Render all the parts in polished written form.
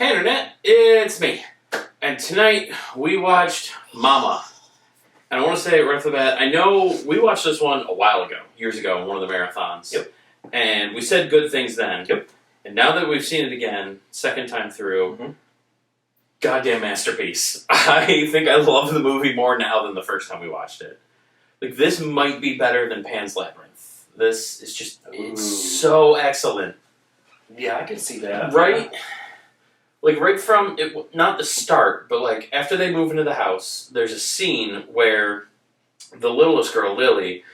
Hey Internet, it's me. And tonight we watched Mama. And I want to say right off the bat, I know we watched this one a while ago, years ago, in one of the marathons. Yep. And we said good things then. Yep. And now that we've seen it again, second time through, goddamn masterpiece. I think I love the movie more now than the first time we watched it. Like, this might be better than Pan's Labyrinth. This is just, it's so excellent. Yeah, I can see that. Right? Like, right from, not the start, but, like, after they move into the house, there's a scene where the littlest girl, Lily,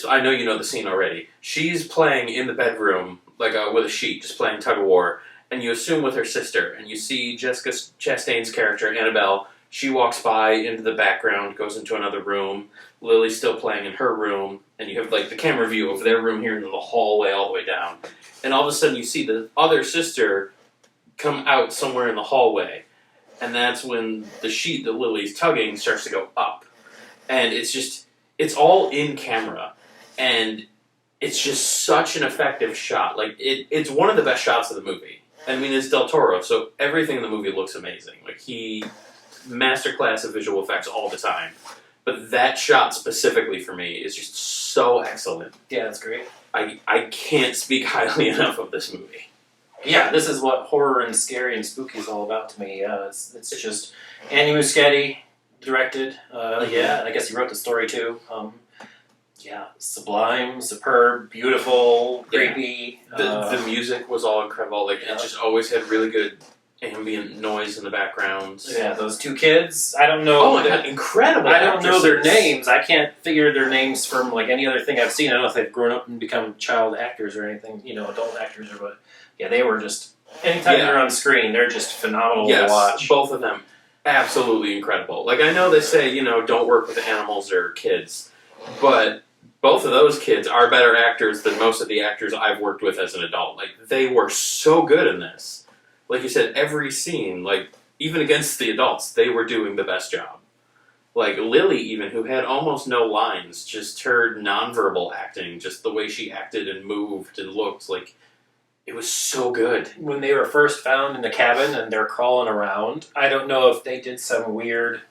I know you know the scene already, she's playing in the bedroom, like, with a sheet, just playing tug-of-war, and you assume with her sister, and you see Jessica Chastain's character, Annabelle, she walks by into the background, goes into another room, Lily's still playing in her room, and you have, like, the camera view of their room here into the hallway all the way down, and all of a sudden you see the other sister come out somewhere in the hallway, and that's when the sheet that Lily's tugging starts to go up, and it's all in camera, and it's just such an effective shot. Like, it's one of the best shots of the movie. I mean, it's Del Toro, so everything in the movie looks amazing. Like, he masterclass of visual effects all the time, but that shot specifically for me is just so excellent. Yeah, that's great. I can't speak highly enough of this movie. Yeah, this is what horror and scary and spooky is all about to me. It's just Andy Muschietti directed. Yeah, and I guess he wrote the story too. Yeah, sublime, superb, beautiful, creepy. The music was all incredible. Like, it just always had really good ambient noise in the background. Yeah, those two kids. I don't know. Oh my god, incredible! I don't know their names. I can't figure their names from like any other thing I've seen. I don't know if they've grown up and become child actors or anything. You know, adult actors or what. Yeah, they were just, anytime they're on screen, they're just phenomenal to watch. Both of them. Absolutely incredible. Like, I know they say, you know, don't work with animals or kids, but both of those kids are better actors than most of the actors I've worked with as an adult. Like, they were so good in this. Like you said, every scene, like, even against the adults, they were doing the best job. Like, Lily, even, who had almost no lines, just her nonverbal acting, just the way she acted and moved and looked, like, it was so good. When they were first found in the cabin and they're crawling around, I don't know if they did some weird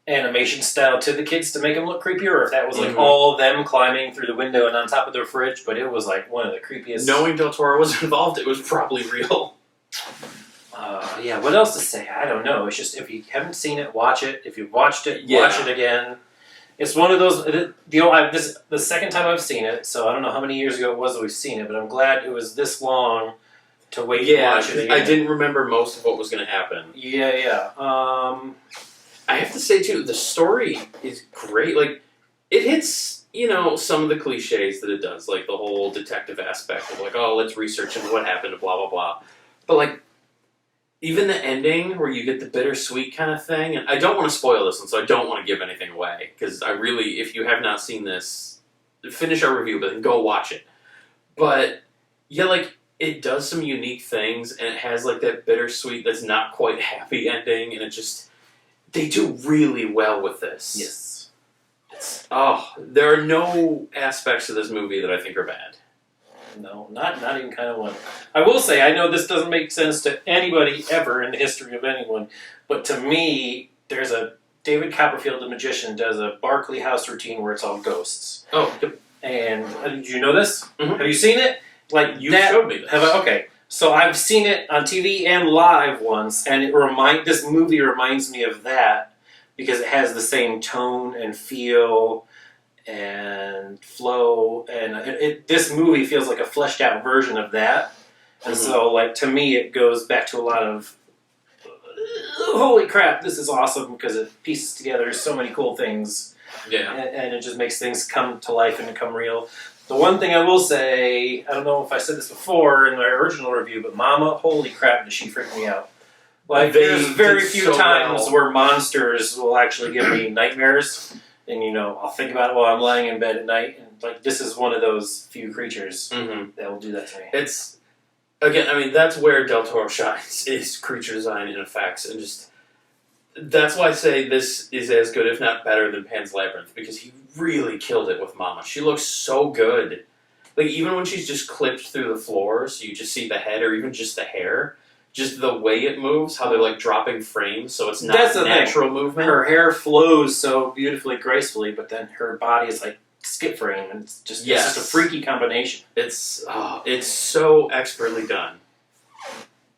animation style to the kids to make them look creepier, or if that was like all of them climbing through the window and on top of their fridge, but it was like one of the creepiest. Knowing Del Toro was involved, it was probably real. Yeah, what else to say? I don't know. It's just, if you haven't seen it, watch it. If you've watched it, watch it again. It's one of those, this the second time I've seen it, so I don't know how many years ago it was that we've seen it, but I'm glad it was this long to wait to watch it again. I didn't remember most of what was going to happen. Yeah. I have to say, too, the story is great. Like, it hits, you know, some of the cliches that it does, like the whole detective aspect of, like, oh, let's research into what happened, blah, blah, blah. But, like, even the ending where you get the bittersweet kind of thing, and I don't want to spoil this one, so I don't want to give anything away, because I really, if you have not seen this, finish our review, but then go watch it. But, yeah, like, it does some unique things, and it has, like, that bittersweet that's not quite happy ending, and it just, they do really well with this. Yes. There are no aspects of this movie that I think are bad. No, not even kind of one. I will say, I know this doesn't make sense to anybody ever in the history of anyone, but to me, there's a David Copperfield, the magician, does a Barclay House routine where it's all ghosts. Oh, yep. And did you know this? Mm-hmm. Have you seen it? Like, you showed me this. Okay, so I've seen it on TV and live once, and this movie reminds me of that because it has the same tone and feel and flow, and this movie feels like a fleshed out version of that. And so, like, to me, it goes back to a lot of holy crap, this is awesome, because it pieces together so many cool things. Yeah. And it just makes things come to life and become real. The one thing I will say, I don't know if I said this before in my original review, but Mama, holy crap, does she freak me out. Like, there's very few times where monsters will actually give me nightmares. And, you know, I'll think about it while I'm lying in bed at night. And, like, this is one of those few creatures that will do that to me. It's, again, I mean, that's where Del Toro shines, is creature design and effects. And just, that's why I say this is as good, if not better, than Pan's Labyrinth. Because he really killed it with Mama. She looks so good. Like, even when she's just clipped through the floor, so you just see the head or even just the hair, just the way it moves, how they're like dropping frames, so it's not That's the thing. natural movement. Her hair flows so beautifully, gracefully, but then her body is like skip frame, and it's just a freaky combination. It's so expertly done.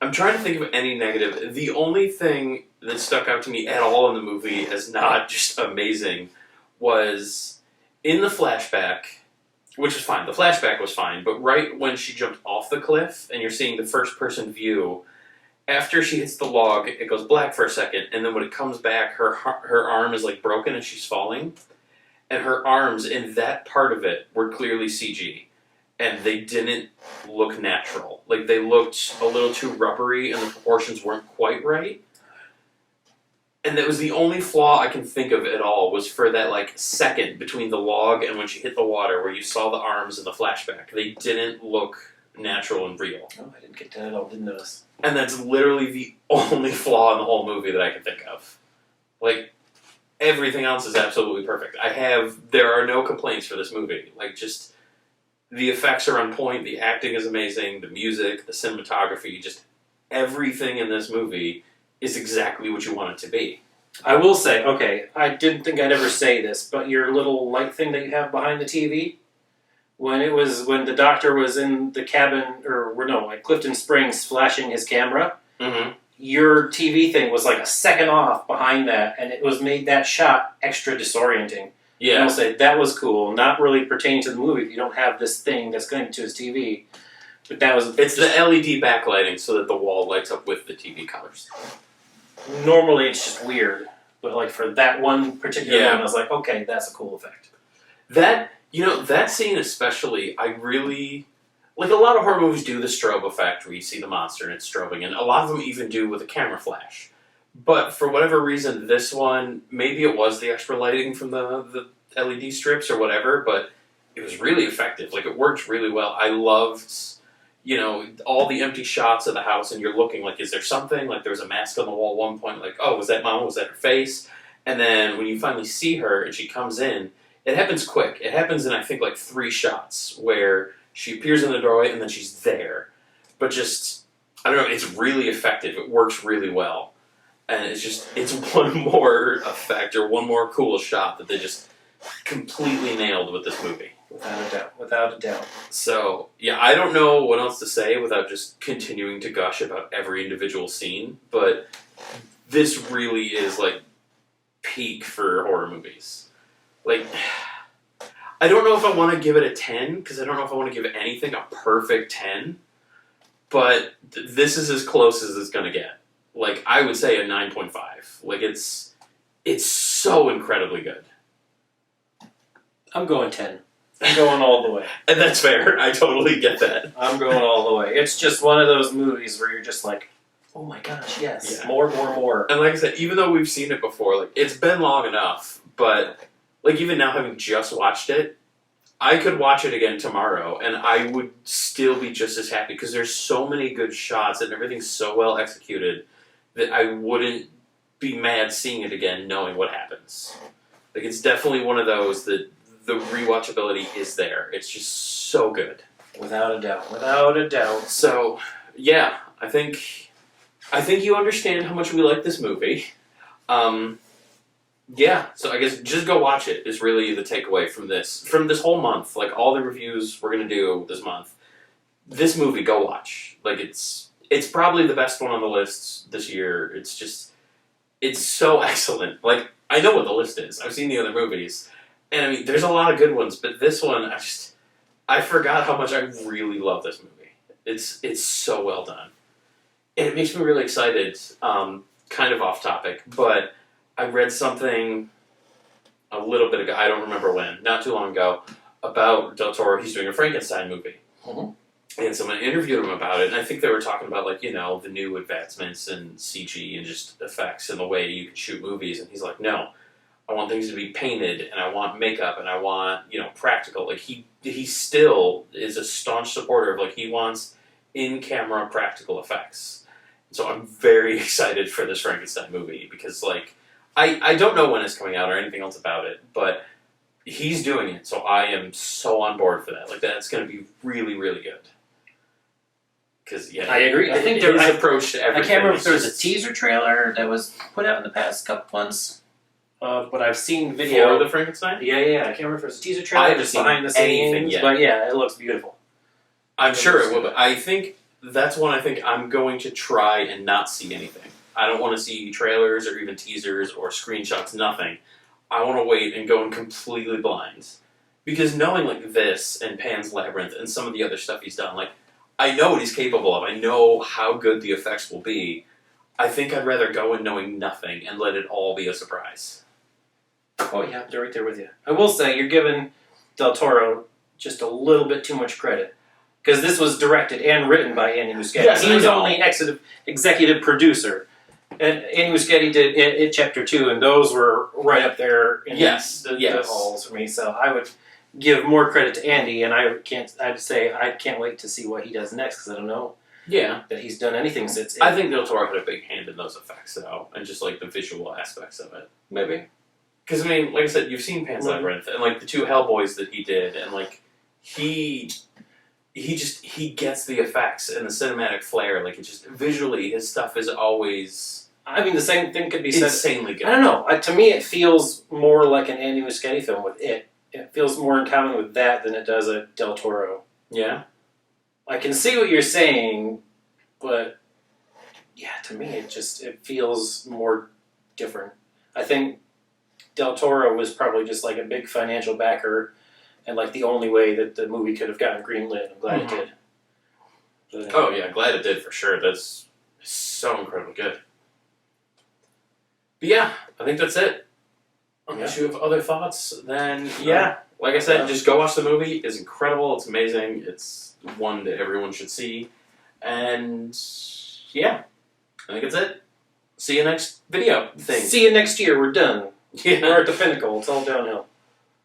I'm trying to think of any negative. The only thing that stuck out to me at all in the movie as not just amazing was in the flashback, which was fine. The flashback was fine, but right when she jumped off the cliff and you're seeing the first person view, after she hits the log, it goes black for a second, and then when it comes back, her arm is like broken and she's falling, and her arms in that part of it were clearly CG. And they didn't look natural. Like, they looked a little too rubbery and the proportions weren't quite right. And that was the only flaw I can think of at all, was for that, like, second between the log and when she hit the water where you saw the arms in the flashback. They didn't look natural and real. Oh, I didn't get that at all. Didn't notice. And that's literally the only flaw in the whole movie that I can think of. Like, everything else is absolutely perfect. There are no complaints for this movie. Like, just... the effects are on point, the acting is amazing, the music, the cinematography, just everything in this movie is exactly what you want it to be. I will say, okay, I didn't think I'd ever say this, but your little light thing that you have behind the TV, when the doctor was in the cabin, like Clifton Springs flashing his camera, your TV thing was like a second off behind that, and it was made that shot extra disorienting. Yeah. And I'll say that was cool. Not really pertaining to the movie if you don't have this thing that's connected to his TV. But that was... It's the LED backlighting so that the wall lights up with the TV colors. Normally it's just weird. But like for that one particular one, I was like, okay, that's a cool effect. That scene especially, I really... Like, a lot of horror movies do the strobe effect where you see the monster and it's strobing. And a lot of them even do with a camera flash. But for whatever reason, this one, maybe it was the extra lighting from the LED strips or whatever, but it was really effective. Like, it worked really well. I loved, all the empty shots of the house, and you're looking, like, is there something? Like, there was a mask on the wall at one point, like, oh, was that Mama? Was that her face? And then when you finally see her and she comes in, it happens quick. It happens in, I think, like 3 shots where she appears in the doorway and then she's there. But just, I don't know, it's really effective. It works really well. And it's one more effect or one more cool shot that they just completely nailed with this movie. Without a doubt. So, yeah, I don't know what else to say without just continuing to gush about every individual scene, but this really is, like, peak for horror movies. Like, I don't know if I want to give it a 10, because I don't know if I want to give anything a perfect 10, but this is as close as it's going to get. Like, I would say a 9.5. Like, it's so incredibly good. I'm going 10. I'm going all the way. And that's fair. I totally get that. I'm going all the way. It's just one of those movies where you're just like, oh my gosh, yes. Yeah. More. And like I said, even though we've seen it before, like, it's been long enough, but, like, even now having just watched it, I could watch it again tomorrow, and I would still be just as happy, because there's so many good shots, and everything's so well executed, that I wouldn't be mad seeing it again knowing what happens. Like, it's definitely one of those that the rewatchability is there. It's just so good. Without a doubt. So, yeah, I think you understand how much we like this movie. Yeah, so I guess just go watch it is really the takeaway from this whole month. Like, all the reviews we're going to do this month. This movie, go watch. Like, it's probably the best one on the list this year. It's so excellent. Like, I know what the list is. I've seen the other movies. And, I mean, there's a lot of good ones, but this one, I forgot how much I really love this movie. It's so well done. And it makes me really excited, kind of off topic, but I read something a little bit ago, I don't remember when, not too long ago, about Del Toro. He's doing a Frankenstein movie. Mm-hmm. And someone interviewed him about it, and I think they were talking about, like, the new advancements in CG and just effects and the way you can shoot movies. And he's like, no, I want things to be painted, and I want makeup, and I want, practical. Like, he still is a staunch supporter of, like, he wants in-camera practical effects. So I'm very excited for this Frankenstein movie, because, like, I don't know when it's coming out or anything else about it, but he's doing it, so I am so on board for that. Like, that's going to be really, really good. because yeah, I agree. I think his approach to I everything. can't remember if is there was a just- teaser trailer that was put out in the past couple months. But I've seen for video. the Frankenstein. Yeah. I can't remember if it was a teaser I trailer haven't just seen behind the anything scenes. yet. But yeah, it looks beautiful. I'm sure it will, but I think that's one I think I'm going to try and not see anything. I don't want to see trailers or even teasers or screenshots, nothing. I want to wait and go in completely blind. Because knowing like this and Pan's Labyrinth and some of the other stuff he's done, like I know what he's capable of. I know how good the effects will be. I think I'd rather go in knowing nothing and let it all be a surprise. Oh yeah, they're right there with you. I will say you're giving Del Toro just a little bit too much credit because this was directed and written by Andy Muschietti. Yes, he I was know. only executive producer, and Andy Muschietti did it Chapter 2, and those were right up there in the halls for me. So I would give more credit to Andy, and I'd say I can't wait to see what he does next because I don't know Yeah. that he's done anything since. I think Del Toro had a big hand in those effects, though, and just like the visual aspects of it. maybe. Because I mean, like I said, you've seen Pan's Mhm. Labyrinth and like the two Hellboys that he did, and like he gets the effects and the cinematic flair. Like it just visually, his stuff is always I mean, the same thing could be said. insanely good. I don't know. To me, it feels more like an Andy Muschietti film with it. It feels more in common with that than it does a Del Toro. Yeah, I can see what you're saying, but yeah, to me, it feels more different. I think Del Toro was probably just like a big financial backer, and like the only way that the movie could have gotten greenlit. I'm glad it did. But, Oh yeah, glad it did for sure. That's so incredibly good. But yeah, I think that's it. Unless you have other thoughts, then yeah. Like I said, just go watch the movie. It's incredible. It's amazing. It's one that everyone should see. And yeah, I think that's it. See you next video thing. See you next year. We're done. Yeah. We're at the pinnacle. It's all downhill.